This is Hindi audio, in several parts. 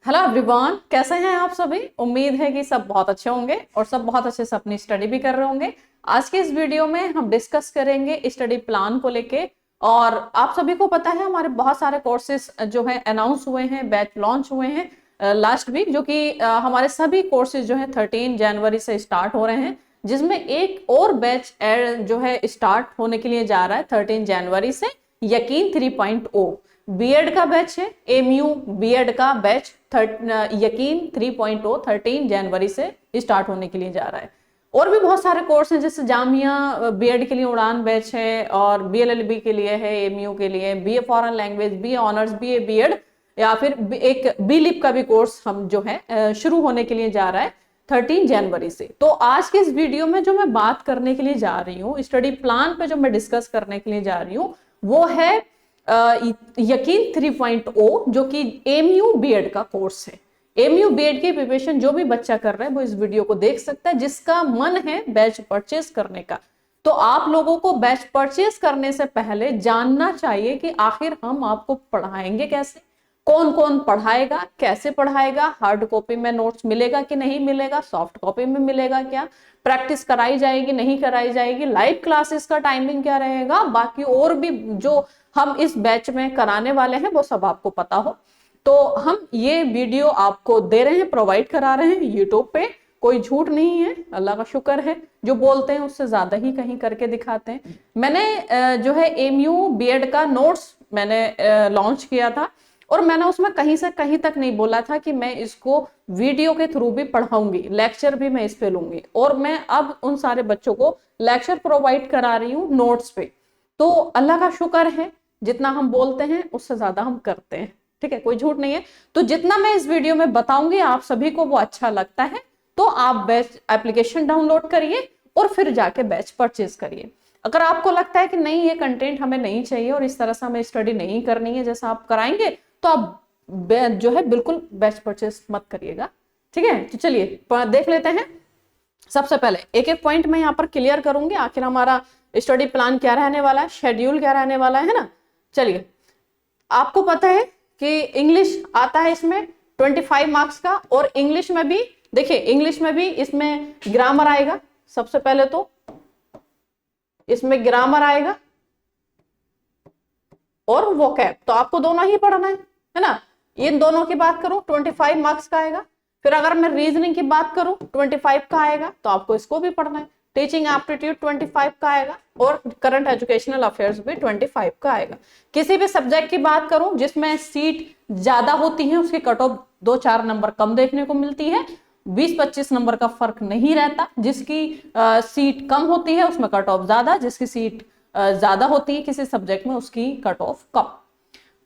हेलो एवरीवन, कैसे हैं आप सभी। उम्मीद है कि सब बहुत अच्छे होंगे और सब बहुत अच्छे से अपनी स्टडी भी कर रहे होंगे। आज के इस वीडियो में हम डिस्कस करेंगे स्टडी प्लान को लेके। और आप सभी को पता है हमारे बहुत सारे कोर्सेज जो है अनाउंस हुए हैं, बैच लॉन्च हुए हैं लास्ट वीक, जो कि हमारे सभी कोर्सेज जो है 13 जनवरी से स्टार्ट हो रहे हैं, जिसमें एक और बैच जो है स्टार्ट होने के लिए जा रहा है 13 जनवरी से। यकीन 3.0 बीएड का बैच है, एमयू बीएड का बैच यकीन 3.0 13 जनवरी से स्टार्ट होने के लिए जा रहा है। और भी बहुत सारे कोर्स हैं, जैसे जामिया बीएड के लिए उड़ान बैच है, और बीएलएलबी के लिए है, एमयू के लिए BA foreign language, BA honours, BA BEd, या फिर एक बी लिप का भी कोर्स हम जो है शुरू होने के लिए जा रहा है 13 जनवरी से। तो आज के इस वीडियो में जो मैं बात करने के लिए जा रही हूँ, स्टडी प्लान पे जो मैं डिस्कस करने के लिए जा रही हूँ, वो है यकीन 3.0, जो कि एमयू बीएड का कोर्स है। एमयू बीएड की प्रिपरेशन जो भी बच्चा कर रहा है वो इस वीडियो को देख सकता है, जिसका मन है बैच परचेज करने का। तो आप लोगों को बैच परचेज करने से पहले जानना चाहिए कि आखिर हम आपको पढ़ाएंगे कैसे, कौन कौन पढ़ाएगा, कैसे पढ़ाएगा, हार्ड कॉपी में नोट्स मिलेगा कि नहीं मिलेगा, सॉफ्ट कॉपी में मिलेगा क्या, प्रैक्टिस कराई जाएगी नहीं कराई जाएगी, लाइव क्लासेस का टाइमिंग क्या रहेगा, बाकी और भी जो हम इस बैच में कराने वाले हैं वो सब आपको पता हो। तो हम ये वीडियो आपको दे रहे हैं, प्रोवाइड करा रहे हैं यूट्यूब पे। कोई झूठ नहीं है, अल्लाह का शुक्र है, जो बोलते हैं उससे ज्यादा ही कहीं करके दिखाते हैं। मैंने जो है एमयू बीएड का नोट्स मैंने लॉन्च किया था, और मैंने उसमें कहीं से कहीं तक नहीं बोला था कि मैं इसको वीडियो के थ्रू भी पढ़ाऊंगी, लेक्चर भी मैं इस पे लूंगी। और मैं अब उन सारे बच्चों को लेक्चर प्रोवाइड करा रही हूँ नोट्स पे। तो अल्लाह का शुक्र है, जितना हम बोलते हैं उससे ज्यादा हम करते हैं, ठीक है, कोई झूठ नहीं है। तो जितना मैं इस वीडियो में बताऊंगी आप सभी को वो अच्छा लगता है, तो आप बैच एप्लीकेशन डाउनलोड करिए और फिर जाके बैच परचेज करिए। अगर आपको लगता है कि नहीं, ये कंटेंट हमें नहीं चाहिए और इस तरह से हमें स्टडी नहीं करनी है जैसा आप कराएंगे, तो आप जो है बिल्कुल बैच परचेज मत करिएगा, ठीक है। तो चलिए देख लेते हैं। सबसे पहले एक एक पॉइंट मैं यहाँ पर क्लियर करूंगी, आखिर हमारा स्टडी प्लान क्या रहने वाला है, शेड्यूल क्या रहने वाला है ना। चलिए, आपको पता है कि इंग्लिश आता है इसमें 25 मार्क्स का, और इंग्लिश में भी देखिए, इंग्लिश में भी इसमें ग्रामर आएगा। सबसे पहले तो इसमें ग्रामर आएगा और वोकैब, तो आपको दोनों ही पढ़ना है ना। इन दोनों की बात करूं 25 मार्क्स का आएगा। फिर अगर मैं रीजनिंग की बात करूं 25 का आएगा, तो आपको इसको भी पढ़ना है। टीचिंग एप्टीट्यूड 25 का आएगा, और करंट एजुकेशनल अफेयर्स भी 25 का आएगा। किसी भी सब्जेक्ट की बात करूं जिसमें सीट ज्यादा होती है, उसकी कट ऑफ 2-4 नंबर कम देखने को मिलती है, 20-25 नंबर का फर्क नहीं रहता। जिसकी सीट कम होती है उसमें कट ऑफ ज्यादा, जिसकी सीट ज्यादा होती है किसी सब्जेक्ट में उसकी कट ऑफ कम।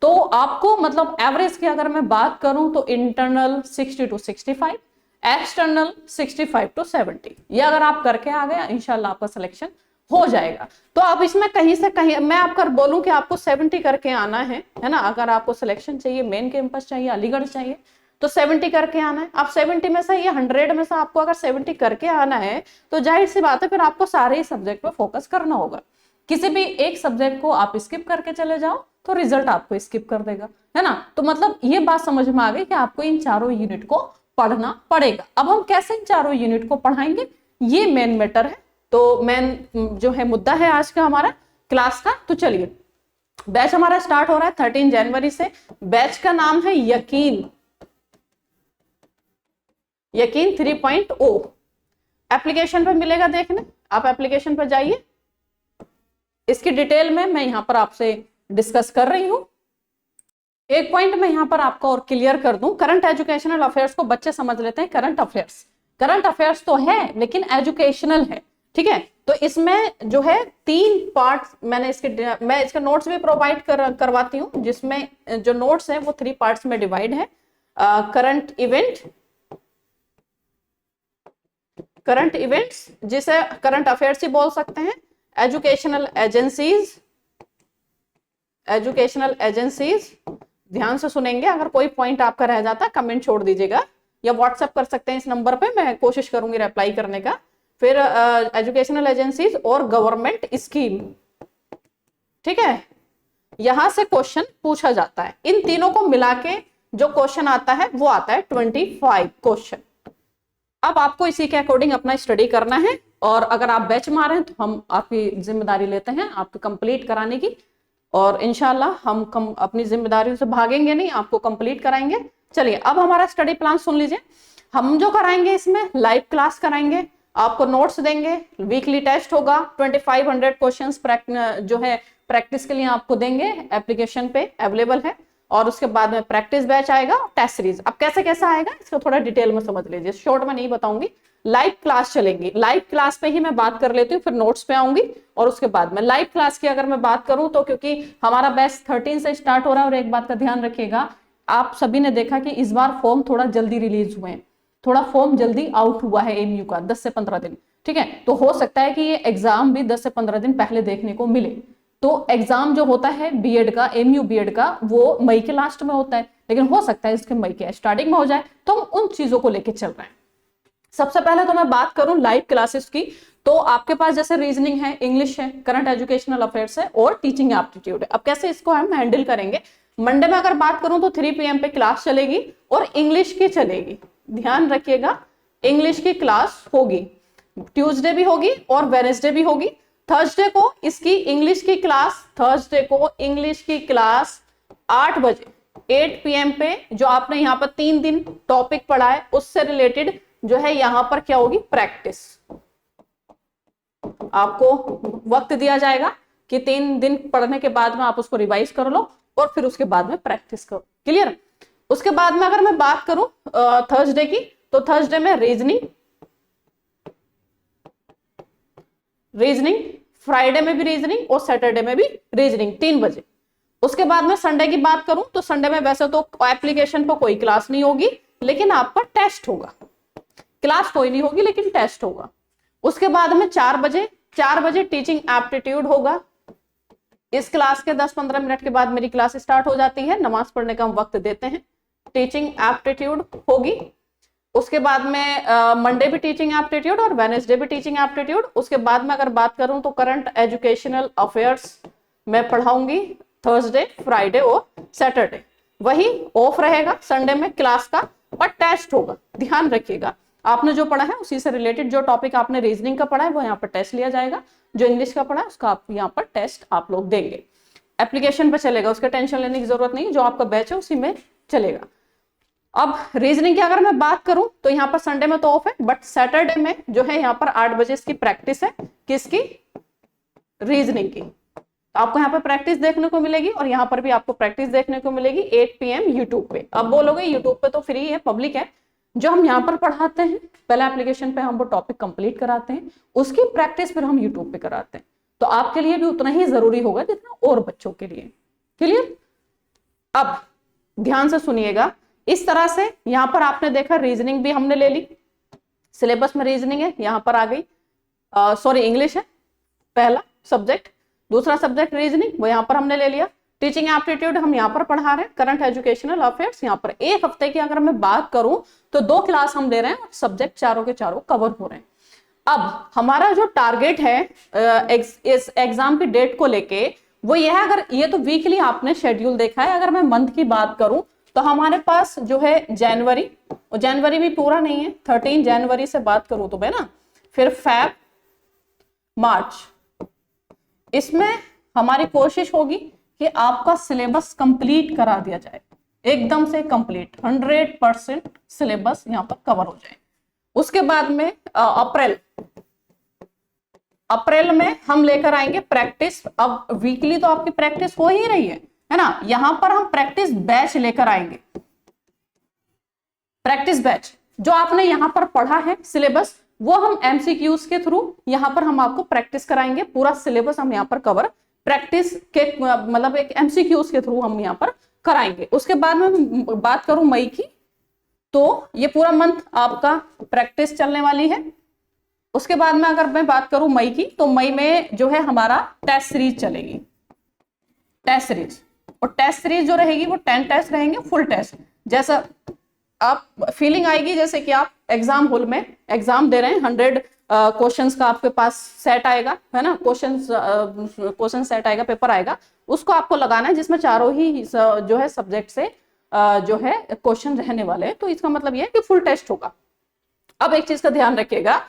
तो आपको मतलब एवरेज की अगर मैं बात करूं तो इंटरनल 60 to 65, एक्सटर्नल 65 to 70, ये अगर आप करके आ गए इंशाल्लाह आपका सिलेक्शन हो जाएगा। तो आप इसमें कहीं से कहीं मैं आपको बोलूं कि आपको 70 करके आना है ना। अगर आपको सिलेक्शन चाहिए, मेन कैंपस चाहिए, अलीगढ़ चाहिए, तो 70 करके आना है। आप 70 में से या 100 में से आपको अगर 70 करके आना है, तो जाहिर सी बात है फिर आपको सारे ही सब्जेक्ट पे फोकस करना होगा। किसी भी एक सब्जेक्ट को आप स्किप करके चले जाओ तो रिजल्ट आपको स्किप कर देगा, है ना। तो मतलब ये बात समझ में आ गई कि आपको इन चारों यूनिट को पढ़ना पड़ेगा। अब हम कैसे इन चारों यूनिट को पढ़ाएंगे, ये मेन मैटर है। तो मेन जो है मुद्दा है आज का हमारा क्लास का। तो चलिए, बैच हमारा स्टार्ट हो रहा है 13 जनवरी से। बैच का नाम है यकीन 3.0। एप्लीकेशन पे मिलेगा, देखने आप एप्लीकेशन पर जाइए। इसकी डिटेल में मैं यहां पर आपसे डिस्कस कर रही हूं। एक पॉइंट मैं यहां पर आपको और क्लियर कर दूं, करंट एजुकेशनल अफेयर्स को बच्चे समझ लेते हैं करंट अफेयर्स तो है लेकिन एजुकेशनल है, ठीक है। तो इसमें जो है 3 पार्ट्स मैं इसके नोट्स भी प्रोवाइड करवाती हूं, जिसमें जो नोट्स हैं वो 3 पार्ट्स में डिवाइड है। करंट इवेंट्स जिसे करंट अफेयर्स ही बोल सकते हैं, एजुकेशनल एजेंसीज। ध्यान से सुनेंगे, अगर कोई पॉइंट आपका रह जाता है कमेंट छोड़ दीजिएगा, या व्हाट्सएप कर सकते हैं इस नंबर पे, मैं कोशिश करूंगी रिप्लाई करने का। फिर एजुकेशनल एजेंसीज और गवर्नमेंट स्कीम, ठीक है, यहां से क्वेश्चन पूछा जाता है। इन तीनों को मिला के जो क्वेश्चन आता है वो आता है 25 क्वेश्चन। अब आपको इसी के अकॉर्डिंग अपना स्टडी करना है, और अगर आप बैच मार रहे हैं तो हम आपकी जिम्मेदारी लेते हैं आपको कंप्लीट कराने की, और इंशाल्लाह हम अपनी जिम्मेदारियों से भागेंगे नहीं, आपको कंप्लीट कराएंगे। चलिए अब हमारा स्टडी प्लान सुन लीजिए। हम जो कराएंगे इसमें लाइव क्लास कराएंगे, आपको नोट्स देंगे, वीकली टेस्ट होगा, 2500 क्वेश्चंस जो है प्रैक्टिस के लिए आपको देंगे, एप्लीकेशन पे अवेलेबल है, और उसके बाद में प्रैक्टिस बैच आएगा, टेस्ट सीरीज। अब कैसे कैसा आएगा इसको थोड़ा डिटेल में समझ लीजिए, शॉर्ट में नहीं बताऊंगी। लाइव क्लास चलेंगी, लाइव क्लास पे ही मैं बात कर लेती हूँ, फिर नोट्स पे आऊंगी, और उसके बाद में लाइव क्लास की अगर मैं बात करूं तो क्योंकि हमारा बैच 13 से स्टार्ट हो रहा है, और एक बात का ध्यान रखिएगा, आप सभी ने देखा कि इस बार फॉर्म थोड़ा जल्दी रिलीज हुए हैं, थोड़ा फॉर्म जल्दी आउट हुआ है एमयू का, 10 से 15 दिन, ठीक है। तो हो सकता है कि ये एग्जाम भी 10 से 15 दिन पहले देखने को मिले। तो एग्जाम जो होता है बीएड का, एमयू बीएड का, वो मई के लास्ट में होता है, लेकिन हो सकता है इसके मई के स्टार्टिंग में हो जाए, तो हम उन चीजों को लेके चल रहे हैं। सबसे पहले तो मैं बात करूं लाइव क्लासेस की, तो आपके पास जैसे रीजनिंग है, इंग्लिश है, करंट एजुकेशनल अफेयर्स है, और टीचिंग एप्टीट्यूड है। अब कैसे इसको हम हैंडल करेंगे, मंडे में अगर बात करूं तो 3 PM पे क्लास चलेगी, और इंग्लिश की चलेगी, ध्यान रखिएगा, इंग्लिश की क्लास होगी, ट्यूसडे भी होगी और वेडनेसडे भी होगी। थर्सडे को इसकी इंग्लिश की क्लास, थर्सडे को इंग्लिश की क्लास 8 बजे 8 PM पे, जो आपने यहाँ पर 3 दिन टॉपिक पढ़ा है उससे रिलेटेड जो है यहाँ पर क्या होगी, प्रैक्टिस। आपको वक्त दिया जाएगा कि 3 दिन पढ़ने के बाद में आप उसको रिवाइज कर लो, और फिर उसके बाद में प्रैक्टिस करो, क्लियर। उसके बाद में अगर मैं बात करूं थर्सडे की, तो थर्सडे में रीजनिंग, फ्राइडे में भी रीजनिंग, और सैटरडे में भी रीजनिंग 3 बजे। उसके बाद में संडे की बात करूं तो संडे में वैसे तो एप्लीकेशन पर कोई क्लास नहीं होगी, लेकिन आपका टेस्ट होगा, क्लास कोई नहीं होगी लेकिन टेस्ट होगा। उसके बाद में 4 बजे टीचिंग एप्टीट्यूड होगा। इस क्लास के 10-15 मिनट के बाद मेरी क्लास स्टार्ट हो जाती है, नमाज पढ़ने का हम वक्त देते हैं, टीचिंग एप्टीट्यूड होगी। उसके बाद में मंडे भी टीचिंग एप्टीट्यूड और वेडनेसडे भी टीचिंग एप्टीट्यूड। उसके बाद में अगर बात करूं तो करंट एजुकेशनल अफेयर्स मैं पढ़ाऊंगी थर्सडे, फ्राइडे और सैटरडे। वही ऑफ रहेगा संडे में क्लास का, पर टेस्ट होगा, ध्यान रखिएगा। आपने जो पढ़ा है उसी से रिलेटेड, जो टॉपिक आपने रीजनिंग का पढ़ा है वो यहाँ पर टेस्ट लिया जाएगा, जो इंग्लिश का पढ़ा है उसका आप यहाँ पर टेस्ट आप लोग देंगे, एप्लीकेशन पे चलेगा, उसका टेंशन लेने की जरूरत नहीं, जो आपका बैच है उसी में चलेगा। अब रीजनिंग की अगर मैं बात करूं तो यहाँ पर संडे में तो ऑफ है, बट सैटरडे में जो है यहाँ पर 8 बजे इसकी प्रैक्टिस है, किसकी, रीजनिंग की। तो आपको यहाँ पर प्रैक्टिस देखने को मिलेगी, और यहाँ पर भी आपको प्रैक्टिस देखने को मिलेगी 8 PM यूट्यूब पे। अब बोलोगे यूट्यूब पे तो फ्री है, पब्लिक है, जो हम यहाँ पर पढ़ाते हैं पहले एप्लीकेशन पे हम वो टॉपिक कंप्लीट कराते हैं, उसकी प्रैक्टिस फिर हम यूट्यूब पे कराते हैं, तो आपके लिए भी उतना ही जरूरी होगा जितना और बच्चों के लिए, क्लियर। अब ध्यान से सुनिएगा, इस तरह से यहाँ पर आपने देखा रीजनिंग भी हमने ले ली, सिलेबस में रीजनिंग है, यहाँ पर आ गई, सॉरी इंग्लिश है पहला सब्जेक्ट, दूसरा सब्जेक्ट रीजनिंग वो यहाँ पर हमने ले लिया, टीचिंग एप्टीट्यूड हम यहाँ पर पढ़ा रहे हैं, करंट एजुकेशनल अफेयर्स यहाँ पर। एक हफ्ते की अगर मैं बात करूं तो 2 क्लास हम ले रहे हैं, और सब्जेक्ट चारों के चारों कवर हो रहे हैं। अब हमारा जो टारगेट है इस एग्जाम की डेट को लेके वो यह है, अगर ये तो वीकली आपने शेड्यूल देखा है, अगर मैं मंथ की बात करूं तो हमारे पास जो है जनवरी, और जनवरी भी पूरा नहीं है, 13 जनवरी से बात करूं तो मैं ना, फिर फेब, मार्च, इसमें हमारी कोशिश होगी कि आपका सिलेबस कंप्लीट करा दिया जाए, एकदम से कंप्लीट 100% सिलेबस यहाँ पर कवर हो जाए। उसके बाद में अप्रैल में हम लेकर आएंगे प्रैक्टिस। अब वीकली तो आपकी प्रैक्टिस हो ही रही है ना, यहां पर हम प्रैक्टिस बैच लेकर आएंगे, प्रैक्टिस बैच जो आपने यहां पर पढ़ा है सिलेबस, वो हम एमसीक्यूज के थ्रू यहां पर हम आपको प्रैक्टिस कराएंगे, पूरा सिलेबस हम यहाँ पर कवर प्रैक्टिस के मतलब एक एमसीक्यूज के थ्रू हम यहाँ पर कराएंगे। उसके बाद में बात करूं मई की, तो ये पूरा मंथ आपका प्रैक्टिस चलने वाली है। उसके बाद में अगर मैं बात करूं मई की, तो मई में जो है हमारा टेस्ट सीरीज चलेगी, टेस्ट सीरीज, और टेस्ट सीरीज जो रहेगी वो 10 टेस्ट रहेंगे, फुल टेस्ट, जैसा आप फीलिंग आएगी जैसे कि आप एग्जाम हॉल में एग्जाम दे रहे हैं, 100 क्वेश्चंस का आपके पास सेट आएगा, है ना, क्वेश्चन सेट आएगा, पेपर आएगा, उसको आपको लगाना है, जिसमें चारों ही जो है सब्जेक्ट से जो है क्वेश्चन रहने वाले हैं। तो इसका मतलब यह है कि फुल टेस्ट होगा। अब एक चीज का ध्यान रखिएगा,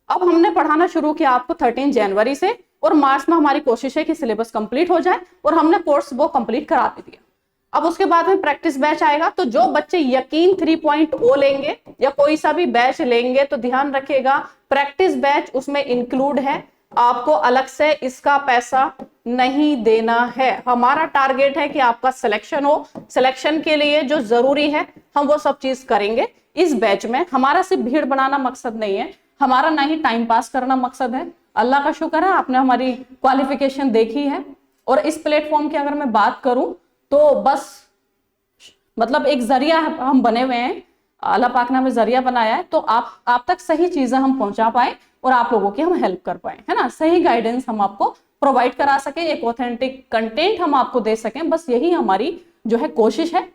अब हमने पढ़ाना शुरू किया आपको 13 जनवरी से, और मार्च में हमारी कोशिश है कि सिलेबस कंप्लीट हो जाए, और हमने कोर्स वो कंप्लीट करा भी दिया। अब उसके बाद में प्रैक्टिस बैच आएगा। तो जो बच्चे यकीन 3.0 लेंगे या कोई सा भी बैच लेंगे तो ध्यान रखिएगा प्रैक्टिस बैच उसमें इंक्लूड है, आपको अलग से इसका पैसा नहीं देना है। हमारा टारगेट है कि आपका सिलेक्शन हो, सिलेक्शन के लिए जो जरूरी है हम वो सब चीज करेंगे इस बैच में। हमारा सिर्फ भीड़ बनाना मकसद नहीं है, हमारा ना ही टाइम पास करना मकसद है। अल्लाह का शुक्र है आपने हमारी क्वालिफिकेशन देखी है, और इस प्लेटफॉर्म की अगर मैं बात करूं तो बस मतलब एक जरिया हम बने हुए हैं, अल्लाह पाक ने हमें जरिया बनाया है, तो आप तक सही चीजें हम पहुंचा पाए और आप लोगों की हम हेल्प कर पाए, है ना, सही गाइडेंस हम आपको प्रोवाइड करा सके, एक ऑथेंटिक कंटेंट हम आपको दे सकें, बस यही हमारी जो है कोशिश है।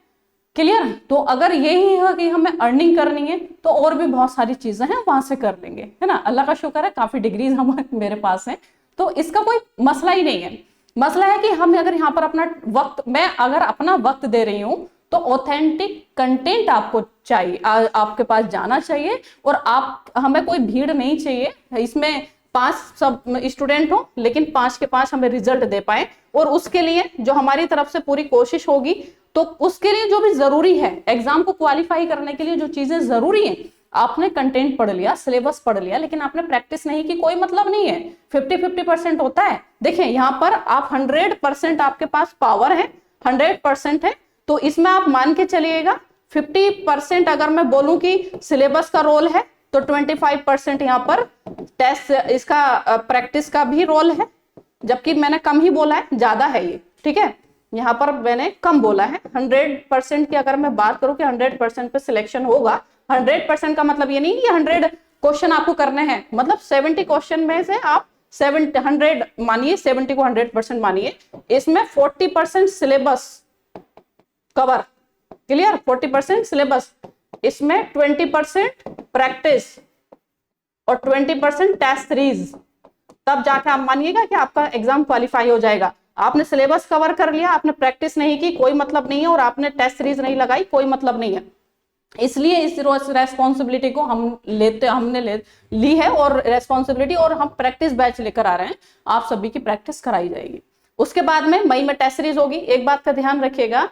क्लियर? तो अगर यही है कि हमें अर्निंग करनी है तो और भी बहुत सारी चीजें हैं वहां से कर लेंगे, है ना। अल्लाह का शुक्र है काफी डिग्रीज हम मेरे पास हैं, तो इसका कोई मसला ही नहीं है। मसला है कि हम अगर यहाँ पर अपना वक्त, मैं अगर अपना वक्त दे रही हूँ तो ऑथेंटिक कंटेंट आपको चाहिए, आपके पास जाना चाहिए, और आप हमें कोई भीड़ नहीं चाहिए। इसमें 5 सब स्टूडेंट हो लेकिन 5 के 5 हमें रिजल्ट दे पाए, और उसके लिए जो हमारी तरफ से पूरी कोशिश होगी, तो उसके लिए जो भी जरूरी है एग्जाम को क्वालिफाई करने के लिए जो चीजें जरूरी हैं, आपने कंटेंट पढ़ लिया, सिलेबस पढ़ लिया, लेकिन आपने प्रैक्टिस नहीं की, कोई मतलब नहीं है। 50-50% होता है। देखिए यहाँ पर आप 100% आपके पास पावर है, 100% है, तो इसमें आप मान के चलिएगा 50% अगर मैं बोलूं कि सिलेबस का रोल है तो 25% यहाँ पर टेस्ट इसका प्रैक्टिस का भी रोल है, जबकि मैंने कम ही बोला है, ज्यादा है ये, ठीक है, यहाँ पर मैंने कम बोला है। 100% की अगर मैं बात करूं कि 100% पे सिलेक्शन होगा, 100% का मतलब ये नहीं कि 100 क्वेश्चन आपको करने हैं, मतलब 70 क्वेश्चन में से आप 100 मानिए, 70 को 100% मानिए, इसमें 40% सिलेबस कवर, क्लियर, 40% सिलेबस, इसमें 20% प्रैक्टिस और 20% टेस्ट सीरीज, तब जाके आप मानिएगा कि आपका एग्जाम क्वालिफाई हो जाएगा। आपने सिलेबस कवर कर लिया, आपने प्रैक्टिस नहीं की, कोई मतलब नहीं है, और आपने टेस्ट सीरीज नहीं लगाई, कोई मतलब नहीं है। इसलिए इस रेस्पॉन्सिबिलिटी को हमने ली है, और रेस्पॉन्सिबिलिटी, और हम प्रैक्टिस बैच लेकर आ रहे हैं, आप सभी की प्रैक्टिस कराई जाएगी। उसके बाद में मई में टेस्ट सीरीज होगी। एक बात का ध्यान रखिएगा,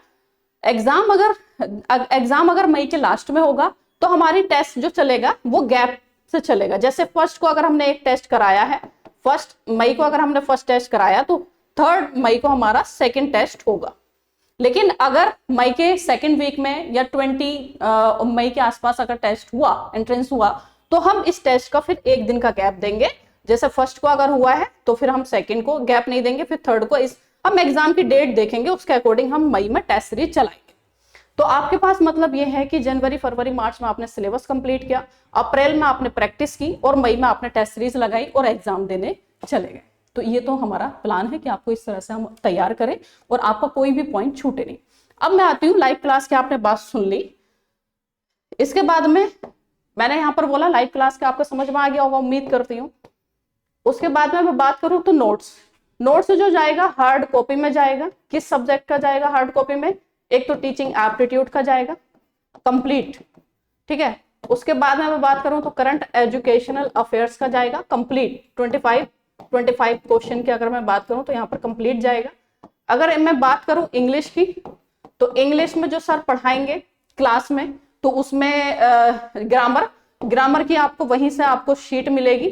एग्जाम अगर मई के लास्ट में होगा तो हमारी टेस्ट जो चलेगा वो गैप से चलेगा। जैसे फर्स्ट को अगर हमने एक टेस्ट कराया है, 1 मई को अगर हमने फर्स्ट टेस्ट कराया तो 3 मई को हमारा सेकंड टेस्ट होगा। लेकिन अगर मई के सेकंड वीक में या 20 मई के आसपास अगर टेस्ट हुआ, एंट्रेंस हुआ, तो हम इस टेस्ट का फिर 1 दिन का गैप देंगे। जैसे फर्स्ट को अगर हुआ है तो फिर हम सेकंड को गैप नहीं देंगे, फिर थर्ड को, हम एग्जाम की डेट देखेंगे, उसके अकॉर्डिंग हम मई में टेस्ट सीरीज चलाएंगे। तो आपके पास मतलब यह है कि जनवरी, फरवरी, मार्च में आपने सिलेबस कंप्लीट किया, अप्रैल में आपने प्रैक्टिस की, और मई में आपने टेस्ट सीरीज लगाई और एग्जाम देने चले गए। तो ये तो हमारा प्लान है कि आपको इस तरह से हम तैयार करें और आपका कोई भी पॉइंट छूटे नहीं। अब मैं आती हूँ लाइव क्लास की, आपने बात सुन ली, इसके बाद में मैंने यहाँ पर बोला लाइव क्लास के आपको समझ में आ गया होगा, उम्मीद करती हूँ। उसके बाद में मैं बात करूं तो नोट्स जो जाएगा हार्ड कॉपी में जाएगा। किस सब्जेक्ट का जाएगा हार्ड कॉपी में? एक तो टीचिंग एप्टीट्यूड का जाएगा कंप्लीट, ठीक है। उसके बाद में मैं बात करूं तो करंट एजुकेशनल अफेयर्स का जाएगा कंप्लीट, 25 क्वेश्चन की अगर मैं बात करूं तो यहाँ पर कंप्लीट जाएगा। अगर मैं बात करूं इंग्लिश की, तो इंग्लिश में जो सर पढ़ाएंगे क्लास में, तो उसमें ग्रामर की आपको वहीं से आपको शीट मिलेगी,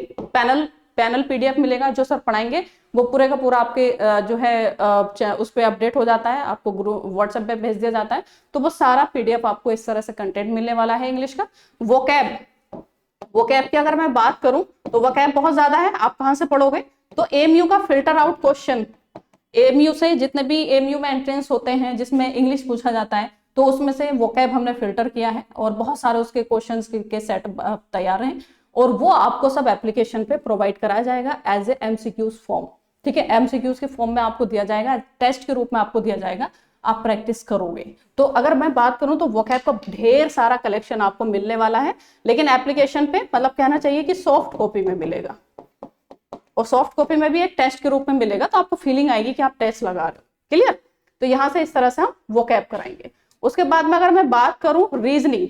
पैनल पीडीएफ मिलेगा, जो सर पढ़ाएंगे वो पूरे का पूरा आपके जो है उस पर अपडेट हो जाता है, आपको ग्रुप व्हाट्सएप पे भेज दिया जाता है। तो वो सारा पीडीएफ आपको इस तरह से कंटेंट मिलने वाला है इंग्लिश का। वोकैब की अगर मैं बात करूं तो वोकैब बहुत ज्यादा है, आप कहां से पढ़ोगे? तो एमयू का फिल्टर आउट क्वेश्चन, एमयू से जितने भी एमयू में एंट्रेंस होते हैं जिसमें इंग्लिश पूछा जाता है, तो उसमें से वोकैब हमने फिल्टर किया है और बहुत सारे उसके क्वेश्चंस के सेट तैयार हैं, और वो आपको सब एप्लीकेशन पे प्रोवाइड कराया जाएगा एज ए एमसीक्यूज फॉर्म, ठीक है। एमसीक्यूज के फॉर्म में आपको दिया जाएगा, टेस्ट के रूप में आपको दिया जाएगा, आप प्रैक्टिस करोगे। तो अगर मैं बात करूं तो वोकैब का ढेर सारा कलेक्शन आपको मिलने वाला है, लेकिन एप्लीकेशन पे मतलब कहना चाहिए कि सॉफ्ट कॉपी में मिलेगा, और सॉफ्ट कॉपी में भी एक टेस्ट के रूप में मिलेगा, तो आपको फीलिंग आएगी कि आप टेस्ट लगा रहे हो, क्लियर। तो यहां से इस तरह से हम वोकैब कराएंगे। उसके बाद में अगर मैं बात करूं रीजनिंग,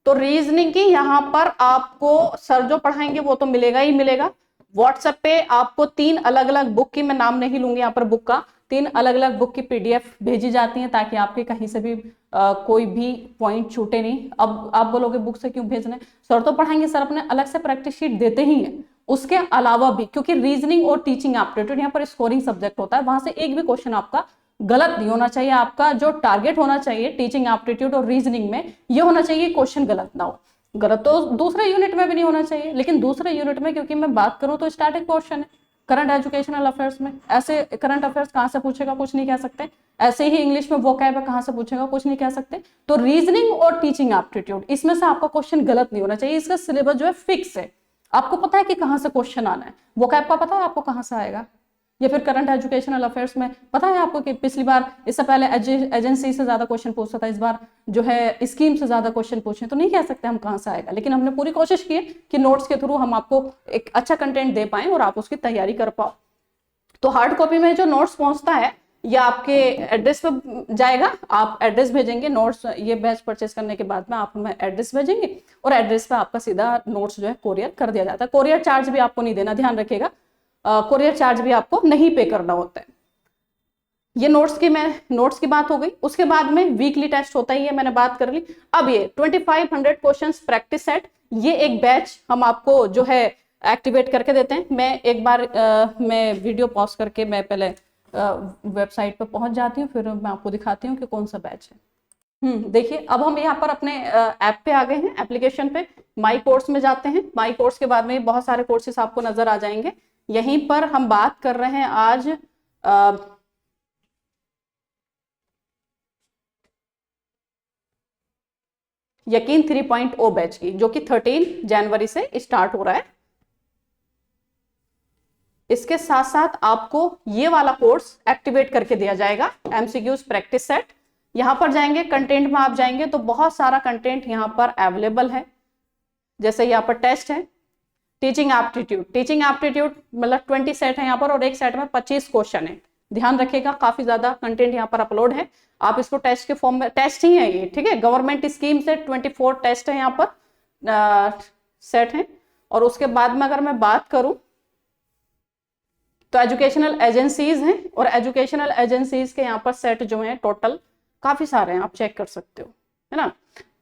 तो रीजनिंग की यहाँ पर आपको सर जो पढ़ाएंगे वो तो मिलेगा ही मिलेगा। व्हाट्सएप पे आपको 3 अलग अलग बुक की, मैं नाम नहीं लूंगी यहाँ पर बुक का, 3 अलग अलग बुक की पीडीएफ भेजी जाती है ताकि आपके कहीं से भी कोई भी पॉइंट छूटे नहीं। अब आप बोलोगे बुक से क्यों भेजना है, सर तो पढ़ाएंगे, सर अपने अलग से प्रैक्टिस शीट देते ही हैं। उसके अलावा भी, क्योंकि रीजनिंग और टीचिंग एप्टीट्यूड यहाँ पर स्कोरिंग सब्जेक्ट होता है, वहां से एक भी क्वेश्चन आपका गलत नहीं होना चाहिए। आपका जो टारगेट होना चाहिए टीचिंग एप्टीट्यूड और रीजनिंग में, ये होना चाहिए क्वेश्चन गलत ना हो। गलत तो दूसरे यूनिट में भी नहीं होना चाहिए, लेकिन दूसरे यूनिट में क्योंकि मैं बात करूं तो स्टैटिक क्वेश्चन है करंट एजुकेशनल अफेयर्स में, ऐसे करंट अफेयर्स कहां से पूछेगा कुछ नहीं कह सकते। ऐसे ही इंग्लिश में वोकैब है, कहां से पूछेगा कुछ नहीं कह सकते। तो रीजनिंग और टीचिंग एप्टीट्यूड, इसमें से आपका क्वेश्चन गलत नहीं होना चाहिए। इसका सिलेबस जो है फिक्स है, आपको पता है कि कहां से क्वेश्चन आना है। वोकैब का पता है आपको कहां से आएगा, या फिर करंट एजुकेशनल अफेयर्स में पता है आपको कि पिछली बार, इससे पहले एजेंसी से ज्यादा क्वेश्चन पूछता था, इस बार जो है स्कीम से ज्यादा क्वेश्चन पूछे, तो नहीं कह सकते हम कहां से आएगा। लेकिन हमने पूरी कोशिश की कि नोट्स के थ्रू हम आपको एक अच्छा कंटेंट दे पाए और आप उसकी तैयारी कर पाओ। तो हार्ड कॉपी में जो नोट्स पहुंचता है या आपके एड्रेस पे जाएगा, आप एड्रेस भेजेंगे, नोट्स ये बैच परचेस करने के बाद में आप हमें एड्रेस भेजेंगे और एड्रेस पे आपका सीधा नोट्स जो है कोरियर कर दिया जाता है। कोरियर चार्ज भी आपको नहीं देना, ध्यान रखिएगा, कोरियर चार्ज भी आपको नहीं पे करना होता है। ये नोट्स की बात हो गई। उसके बाद में वीकली टेस्ट होता ही है, मैंने बात कर ली। अब ये 2500 क्वेश्चंस प्रैक्टिस सेट, ये एक बैच हम आपको जो है एक्टिवेट करके देते हैं। मैं एक बार मैं वीडियो पॉज करके मैं पहले वेबसाइट पर पहुंच जाती हूँ, फिर मैं आपको दिखाती हूँ कि कौन सा बैच है। देखिए अब हम यहाँ पर अपने ऐप पे आ गए हैं, एप्लीकेशन पे माई कोर्स में जाते हैं। माई कोर्स के बाद में बहुत सारे कोर्सेस आपको नजर आ जाएंगे। यहीं पर हम बात कर रहे हैं आज यकीन 3.0 बैच की, जो कि 13 जनवरी से स्टार्ट हो रहा है। इसके साथ साथ आपको ये वाला कोर्स एक्टिवेट करके दिया जाएगा, एमसीक्यूज प्रैक्टिस सेट। यहां पर जाएंगे, कंटेंट में आप जाएंगे तो बहुत सारा कंटेंट यहां पर अवेलेबल है। जैसे यहाँ पर टेस्ट है, टीचिंग एप्टीट्यूड मतलब 20 सेट है यहाँ पर और एक सेट में 25 क्वेश्चन है। ध्यान रखिएगा, काफी ज्यादा कंटेंट यहाँ पर अपलोड है। आप इसको टेस्ट के फॉर्म में, टेस्ट ही है ये, ठीक है, गवर्नमेंट स्कीम से 24 टेस्ट है यहाँ पर सेट है। और उसके बाद में अगर मैं बात करूं तो एजुकेशनल एजेंसीज हैं, और एजुकेशनल एजेंसीज के यहाँ पर सेट जो हैं टोटल काफी सारे हैं, आप चेक कर सकते हो, है ना,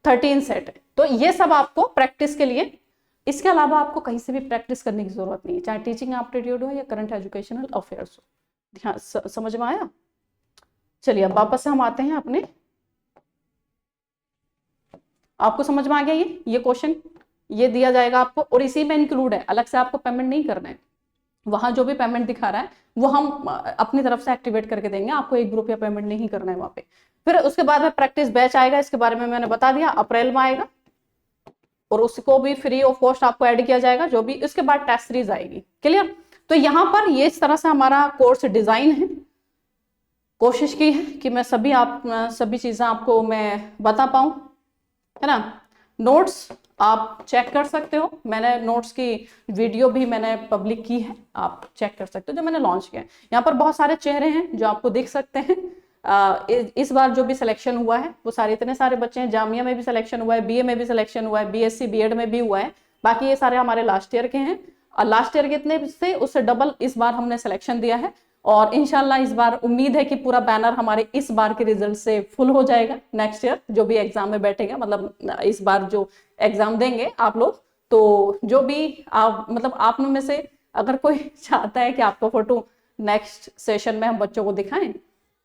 13 सेट है। तो ये सब आपको प्रैक्टिस के लिए, इसके अलावा आपको कहीं से भी प्रैक्टिस करने की जरूरत नहीं है, चाहे टीचिंग एप्टीट्यूड हो या करंट एजुकेशनल अफेयर्स हो। ध्यान समझ में आया। चलिए अब वापस से हम आते हैं अपने, आपको समझ में आ गया ये क्वेश्चन, ये दिया जाएगा आपको और इसी में इंक्लूड है, अलग से आपको पेमेंट नहीं करना है। वहां जो भी पेमेंट दिखा रहा है वो हम अपनी तरफ से एक्टिवेट करके देंगे, आपको 1 रुपया पेमेंट नहीं करना है वहां पे। फिर उसके बाद में प्रैक्टिस बैच आएगा, इसके बारे में मैंने बता दिया, अप्रैल में आएगा और उसको भी फ्री ऑफ कॉस्ट आपको ऐड किया जाएगा, जो भी। इसके बाद टेस्ट सीरीज आएगी, क्लियर। तो यहाँ पर ये इस तरह से हमारा कोर्स डिजाइन है। कोशिश की है कि मैं सभी चीजें आपको मैं बता पाऊं, है ना। नोट्स आप चेक कर सकते हो, मैंने नोट्स की वीडियो भी मैंने पब्लिक की है, आप चेक कर सकते हो, जो मैंने लॉन्च किया है। यहाँ पर बहुत सारे चेहरे हैं जो आपको दिख सकते हैं। इस बार जो भी सिलेक्शन हुआ है वो सारे, इतने सारे बच्चे हैं, जामिया में भी सिलेक्शन हुआ है, बीए में भी सिलेक्शन हुआ है, बीएससी बीएड में भी हुआ है। बाकी ये सारे हमारे लास्ट ईयर के हैं, और लास्ट ईयर के इतने से उससे डबल इस बार हमने सिलेक्शन दिया है। और इंशाल्लाह इस बार उम्मीद है कि पूरा बैनर हमारे इस बार के रिजल्ट से फुल हो जाएगा। नेक्स्ट ईयर जो भी एग्जाम में बैठेगा, मतलब इस बार जो एग्जाम देंगे आप लोग, तो जो भी आप, मतलब आप में से अगर कोई चाहता है कि आपका फोटो नेक्स्ट सेशन में हम बच्चों को दिखाएं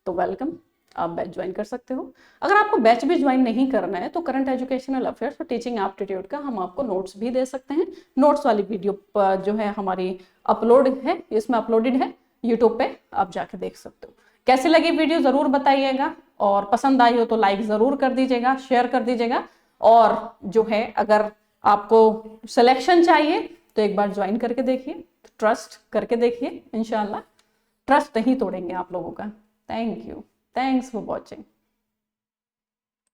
तो वेलकम, आप बैच ज्वाइन कर सकते हो। अगर आपको बैच भी ज्वाइन नहीं करना है तो करंट एजुकेशनल अफेयर्स और टीचिंग एप्टीट्यूड का हम आपको नोट्स भी दे सकते हैं। नोट्स वाली वीडियो जो है हमारी अपलोड है, इसमें अपलोडेड है यूट्यूब पे, आप जाके देख सकते हो। कैसी लगी वीडियो जरूर बताइएगा, और पसंद आई हो तो लाइक जरूर कर दीजिएगा, शेयर कर दीजिएगा। और जो है अगर आपको सिलेक्शन चाहिए तो एक बार ज्वाइन करके देखिए, ट्रस्ट करके देखिए, इंशाल्लाह ट्रस्ट नहीं तोड़ेंगे आप लोगों का। Thank you, thanks for watching.